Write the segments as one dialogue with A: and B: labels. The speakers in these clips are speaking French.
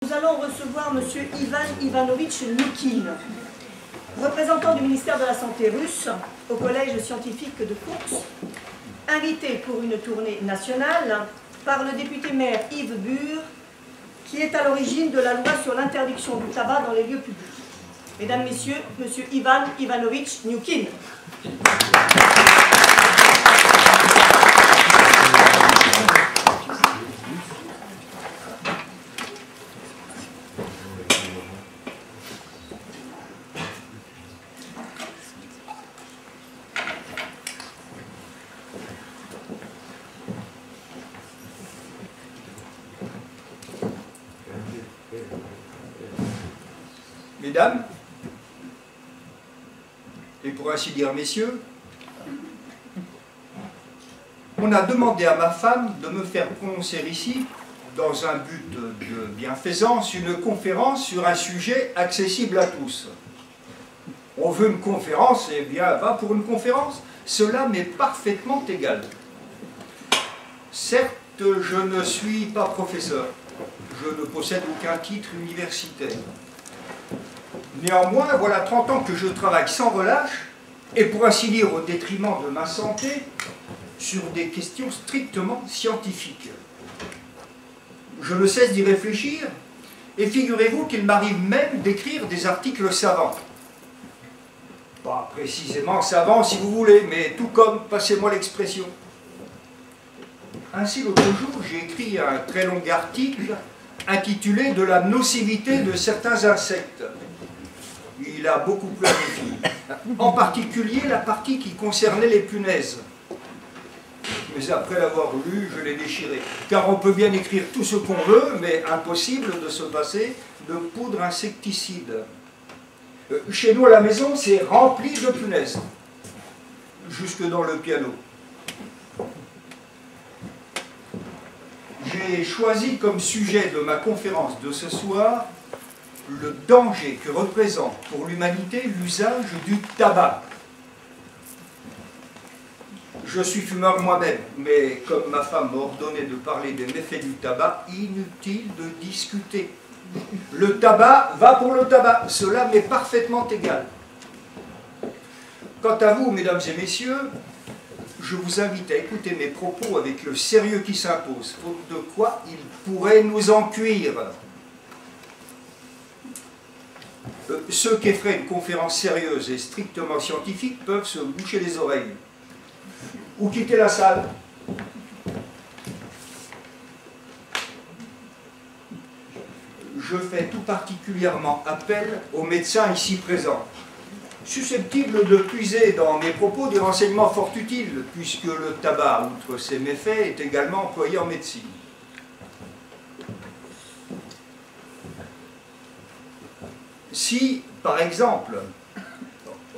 A: Nous allons recevoir M. Ivan Ivanovitch Nyukin, représentant du ministère de la Santé russe au Collège scientifique de Koursk, invité pour une tournée nationale par le député-maire Yves Bure, qui est à l'origine de la loi sur l'interdiction du tabac dans les lieux publics. Mesdames, Messieurs, M. Ivan Ivanovitch Nyukin.
B: Mesdames, et pour ainsi dire messieurs, on a demandé à ma femme de me faire prononcer ici, dans un but de bienfaisance, une conférence sur un sujet accessible à tous. On veut une conférence, eh bien, va pour une conférence. Cela m'est parfaitement égal. Certes, je ne suis pas professeur. Je ne possède aucun titre universitaire. Néanmoins, voilà 30 ans que je travaille sans relâche, et pour ainsi dire au détriment de ma santé, sur des questions strictement scientifiques. Je ne cesse d'y réfléchir, et figurez-vous qu'il m'arrive même d'écrire des articles savants. Pas précisément savants si vous voulez, mais tout comme, passez-moi l'expression. Ainsi, l'autre jour, j'ai écrit un très long article intitulé « De la nocivité de certains insectes ». Il a beaucoup plu à mes filles, en particulier la partie qui concernait les punaises. Mais après l'avoir lu, je l'ai déchiré. Car on peut bien écrire tout ce qu'on veut, mais impossible de se passer de poudre insecticide. Chez nous à la maison, c'est rempli de punaises, jusque dans le piano. J'ai choisi comme sujet de ma conférence de ce soir le danger que représente pour l'humanité l'usage du tabac. Je suis fumeur moi-même, mais comme ma femme m'a ordonné de parler des méfaits du tabac, inutile de discuter. Le tabac va pour le tabac, cela m'est parfaitement égal. Quant à vous, mesdames et messieurs, je vous invite à écouter mes propos avec le sérieux qui s'impose, faute de quoi il pourrait nous en cuire. Ceux qui feraient une conférence sérieuse et strictement scientifique peuvent se boucher les oreilles ou quitter la salle. Je fais tout particulièrement appel aux médecins ici présents, susceptibles de puiser dans mes propos des renseignements fort utiles, puisque le tabac, outre ses méfaits, est également employé en médecine. Si, par exemple,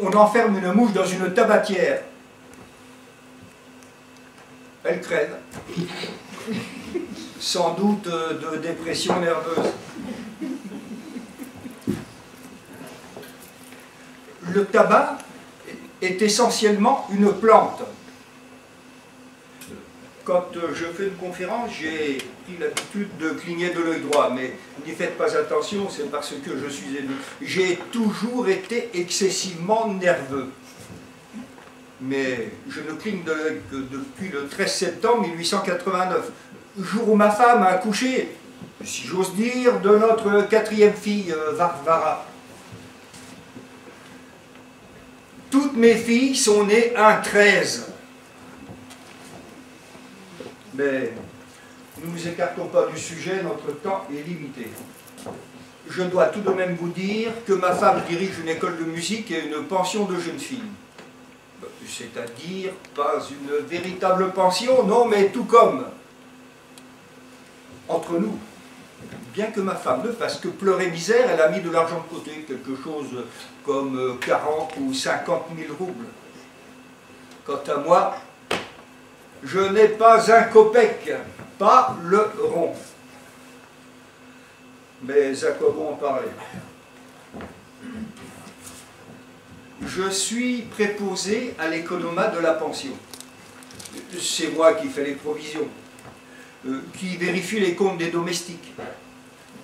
B: on enferme une mouche dans une tabatière, elle crève, sans doute de dépression nerveuse. Le tabac est essentiellement une plante. Quand je fais une conférence, j'ai pris l'habitude de cligner de l'œil droit, mais n'y faites pas attention, c'est parce que je suis élu. J'ai toujours été excessivement nerveux. Mais je ne cligne de l'œil que depuis le 13 septembre 1889, jour où ma femme a accouché, si j'ose dire, de notre quatrième fille, Varvara. Toutes mes filles sont nées un 13. Mais nous ne nous écartons pas du sujet, notre temps est limité. Je dois tout de même vous dire que ma femme dirige une école de musique et une pension de jeunes filles. C'est-à-dire pas une véritable pension, non, mais tout comme. Entre nous, bien que ma femme ne fasse que pleurer misère, elle a mis de l'argent de côté, quelque chose comme 40 ou 50 000 roubles. Quant à moi, je n'ai pas un kopek, pas le rond. Mais à quoi bon en parler? Je suis préposé à l'économat de la pension. C'est moi qui fais les provisions, qui vérifie les comptes des domestiques,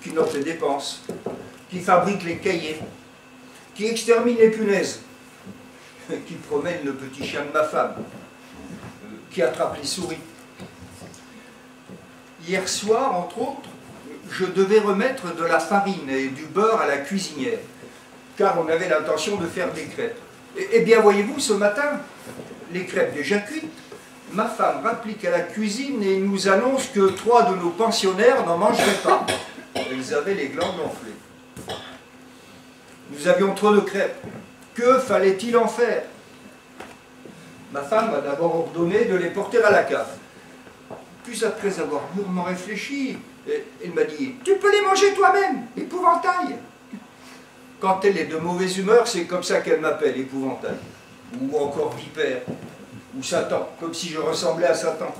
B: qui note les dépenses, qui fabrique les cahiers, qui extermine les punaises, qui promène le petit chien de ma femme, qui attrape les souris. Hier soir, entre autres, je devais remettre de la farine et du beurre à la cuisinière, car on avait l'intention de faire des crêpes. Eh bien, voyez-vous, ce matin, les crêpes déjà cuites, ma femme rapplique à la cuisine et nous annonce que 3 de nos pensionnaires n'en mangeraient pas. Elles avaient les glandes enflées. Nous avions trop de crêpes. Que fallait-il en faire? Ma femme m'a d'abord ordonné de les porter à la cave. Puis après avoir mûrement réfléchi, elle m'a dit « Tu peux les manger toi-même, épouvantail !» Quand elle est de mauvaise humeur, c'est comme ça qu'elle m'appelle, épouvantail. Ou encore vipère. Ou Satan, comme si je ressemblais à Satan.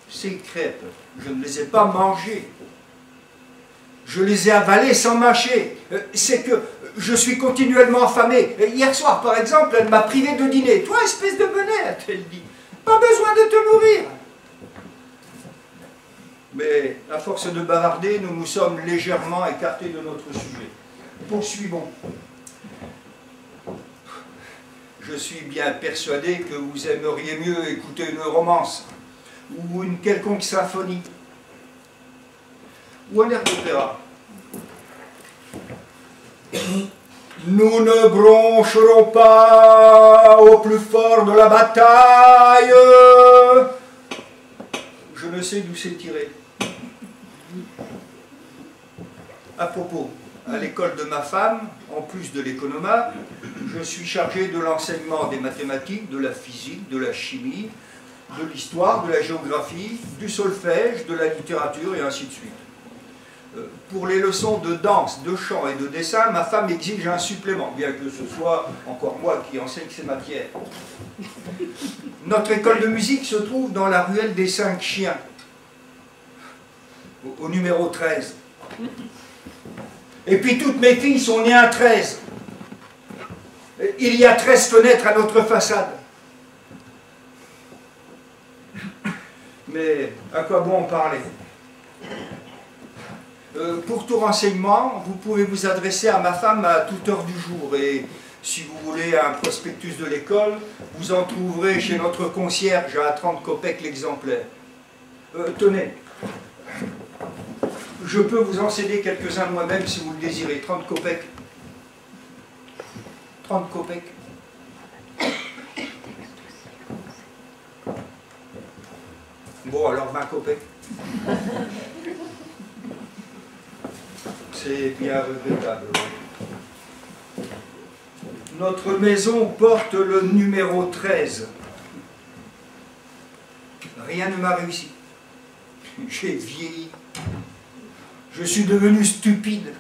B: Ces crêpes, je ne les ai pas mangées. Je les ai avalées sans mâcher. C'est que je suis continuellement affamé. Hier soir, par exemple, elle m'a privé de dîner. « Toi, espèce de benet !» a-t-elle dit. « Pas besoin de te nourrir !» Mais, à force de bavarder, nous nous sommes légèrement écartés de notre sujet. Poursuivons. Je suis bien persuadé que vous aimeriez mieux écouter une romance, ou une quelconque symphonie, ou un air d'opéra. Nous ne broncherons pas au plus fort de la bataille. Je ne sais d'où c'est tiré. À propos, à l'école de ma femme, en plus de l'économat, je suis chargé de l'enseignement des mathématiques, de la physique, de la chimie, de l'histoire, de la géographie, du solfège, de la littérature et ainsi de suite. Pour les leçons de danse, de chant et de dessin, ma femme exige un supplément, bien que ce soit encore moi qui enseigne ces matières. Notre école de musique se trouve dans la ruelle des 5 chiens, au numéro 13. Et puis toutes mes filles sont nées à 13. Il y a 13 fenêtres à notre façade. Mais à quoi bon en parler? Pour tout renseignement, vous pouvez vous adresser à ma femme à toute heure du jour. Et si vous voulez un prospectus de l'école, vous en trouverez chez notre concierge à 30 kopecks l'exemplaire. Tenez, je peux vous en céder quelques-uns moi-même si vous le désirez. 30 kopecks. 30 kopecks. Bon, alors 20 kopecks. C'est bien regrettable. Notre maison porte le numéro 13. Rien ne m'a réussi. J'ai vieilli. Je suis devenu stupide.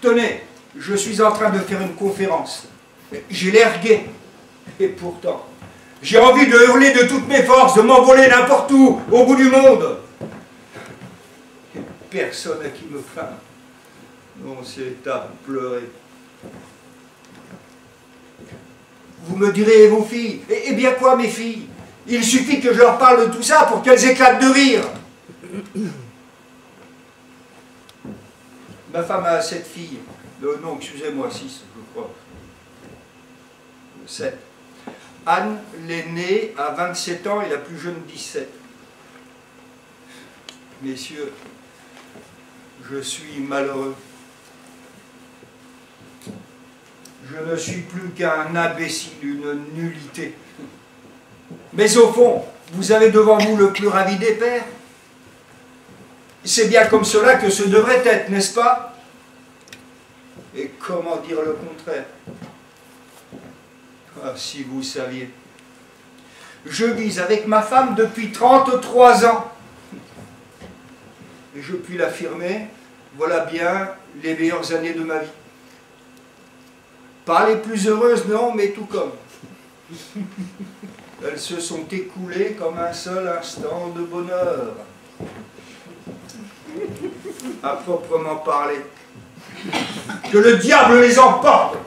B: Tenez, je suis en train de faire une conférence. J'ai l'air gai. Et pourtant, j'ai envie de hurler de toutes mes forces, de m'envoler n'importe où, au bout du monde. Personne à qui me plaindre. Non, c'est à pleurer. Vous me direz, vos filles, eh bien quoi, mes filles? Il suffit que je leur parle de tout ça pour qu'elles éclatent de rire. Ma femme a 7 filles. Non, excusez-moi, 6, je crois. 7. Anne, l'aînée, a 27 ans et la plus jeune 17. Messieurs, je suis malheureux. Je ne suis plus qu'un imbécile, une nullité. Mais au fond, vous avez devant vous le plus ravi des pères. C'est bien comme cela que ce devrait être, n'est-ce pas? Et comment dire le contraire? Ah, si vous saviez. Je vis avec ma femme depuis 33 ans. Et je puis l'affirmer, voilà bien les meilleures années de ma vie. Pas les plus heureuses, non, mais tout comme. Elles se sont écoulées comme un seul instant de bonheur. À proprement parler. Que le diable les emporte!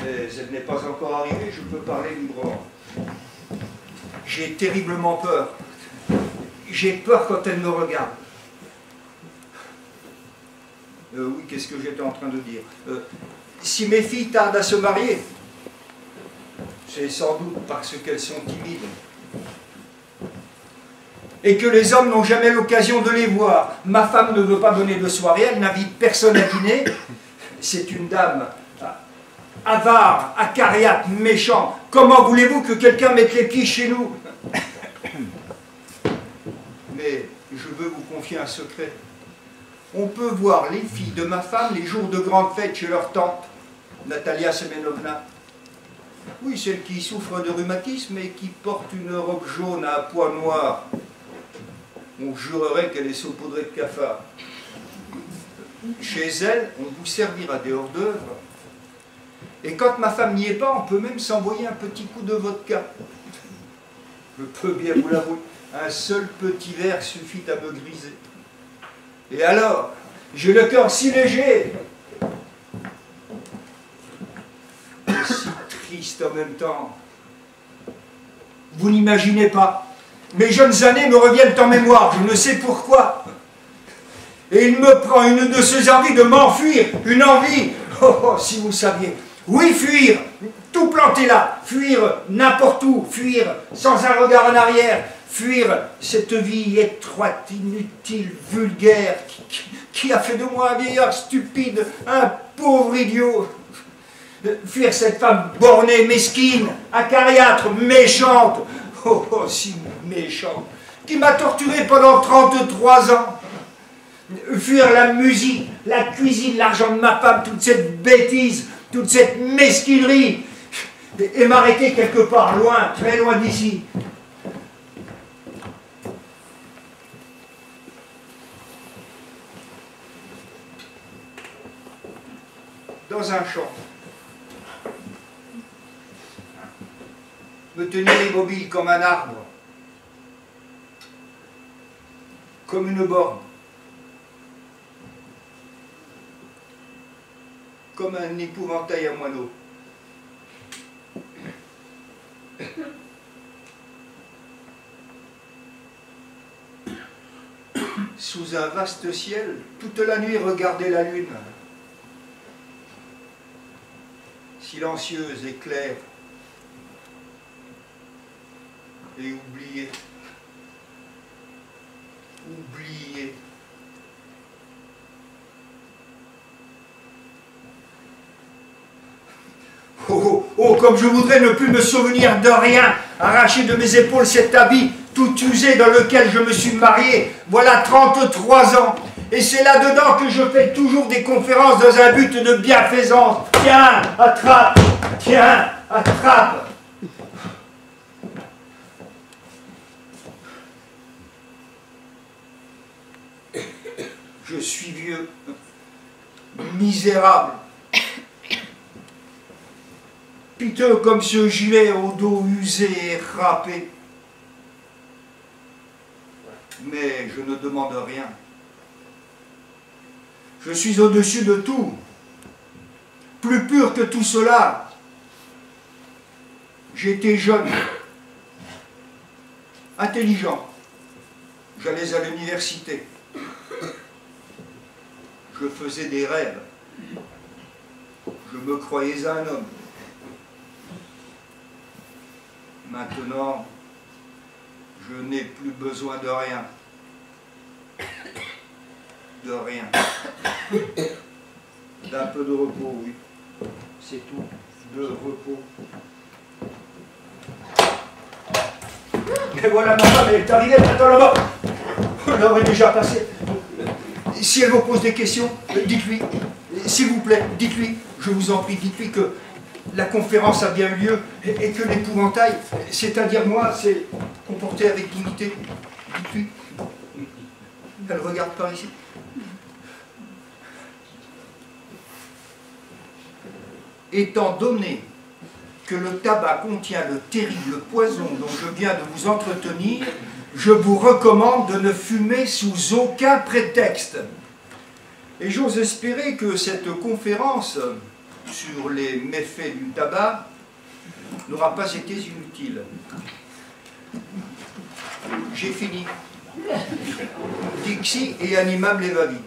B: Mais elle n'est pas encore arrivée, je peux parler librement. J'ai terriblement peur. J'ai peur quand elle me regarde. Oui, qu'est-ce que j'étais en train de dire? Si mes filles tardent à se marier, c'est sans doute parce qu'elles sont timides. Et que les hommes n'ont jamais l'occasion de les voir. Ma femme ne veut pas donner de soirée, elle n'invite personne à dîner. C'est une dame avare, acariâtre, méchant. Comment voulez-vous que quelqu'un mette les pieds chez nous? Mais je veux vous confier un secret. On peut voir les filles de ma femme les jours de grande fête chez leur tante, Natalia Semenovna. Oui, celle qui souffre de rhumatisme et qui porte une robe jaune à pois noirs. On jurerait qu'elle est saupoudrée de cafard. Chez elle, on vous servira des hors-d'œuvre. Et quand ma femme n'y est pas, on peut même s'envoyer un petit coup de vodka. Je peux bien vous l'avouer, un seul petit verre suffit à me griser. Et alors, j'ai le cœur si léger, et si triste en même temps. Vous n'imaginez pas. Mes jeunes années me reviennent en mémoire, je ne sais pourquoi. Et il me prend une de ces envies de m'enfuir, une envie, oh, si vous saviez. Oui, fuir, tout planter là, fuir n'importe où, fuir sans un regard en arrière, fuir cette vie étroite, inutile, vulgaire, qui a fait de moi un vieillard stupide, un pauvre idiot. Fuir cette femme bornée, mesquine, acariâtre, méchante, oh, si méchante, qui m'a torturé pendant 33 ans. Fuir la musique, la cuisine, l'argent de ma femme, toute cette bêtise, toute cette mesquinerie, et m'arrêter quelque part loin, très loin d'ici. Dans un champ. Me tenir immobile comme un arbre, comme une borne, comme un épouvantail à moineaux. Sous un vaste ciel, toute la nuit regarder la lune, silencieuse et claire, et oublier. Oublier. Oh, oh, oh, comme je voudrais ne plus me souvenir de rien, arracher de mes épaules cet habit tout usé dans lequel je me suis marié, voilà 33 ans, et c'est là-dedans que je fais toujours des conférences dans un but de bienfaisance. Tiens, attrape, tiens, attrape. Je suis vieux, misérable, piteux comme ce gilet au dos usé et râpé. Mais je ne demande rien. Je suis au-dessus de tout, plus pur que tout cela. J'étais jeune, intelligent, j'allais à l'université. Je faisais des rêves. Je me croyais un homme. Maintenant, je n'ai plus besoin de rien. De rien. D'un peu de repos, oui. C'est tout. De repos. Mais voilà, ma femme, elle est arrivée, maintenant là-bas. On l'aurait déjà passé. Si elle vous pose des questions, dites-lui. S'il vous plaît, dites-lui. Je vous en prie, dites-lui que la conférence a bien eu lieu et que l'épouvantail, c'est-à-dire moi, c'est comporté avec dignité. Dites-lui. Elle regarde par ici. Étant donné que le tabac contient le terrible poison dont je viens de vous entretenir, je vous recommande de ne fumer sous aucun prétexte. Et j'ose espérer que cette conférence sur les méfaits du tabac n'aura pas été inutile. J'ai fini. Dixi et animam levavi.